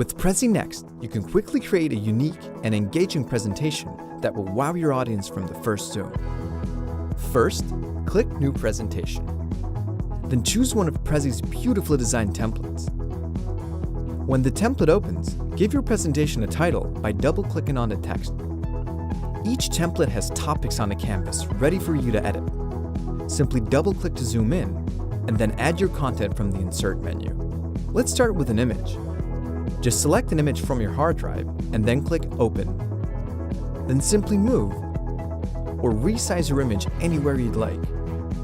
With Prezi Next, you can quickly create a unique and engaging presentation that will wow your audience from the first zoom. First, click New Presentation. Then choose one of Prezi's beautifully designed templates. When the template opens, give your presentation a title by double-clicking on the text. Each template has topics on a canvas ready for you to edit. Simply double-click to zoom in, and then add your content from the Insert menu. Let's start with an image. Just select an image from your hard drive and then click Open. Then simply move or resize your image anywhere you'd like.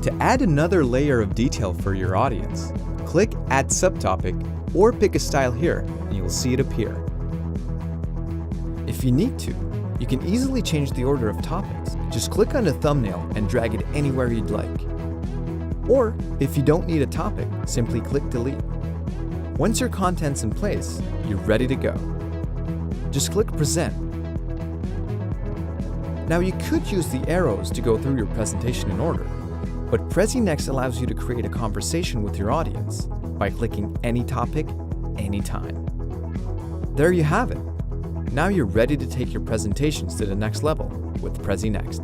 To add another layer of detail for your audience, click Add Subtopic or pick a style here and you'll see it appear. If you need to, you can easily change the order of topics. Just click on the thumbnail and drag it anywhere you'd like. Or, if you don't need a topic, simply click Delete. Once your content's in place, you're ready to go. Just click Present. Now you could use the arrows to go through your presentation in order, but Prezi Next allows you to create a conversation with your audience by clicking any topic, anytime. There you have it. Now you're ready to take your presentations to the next level with Prezi Next.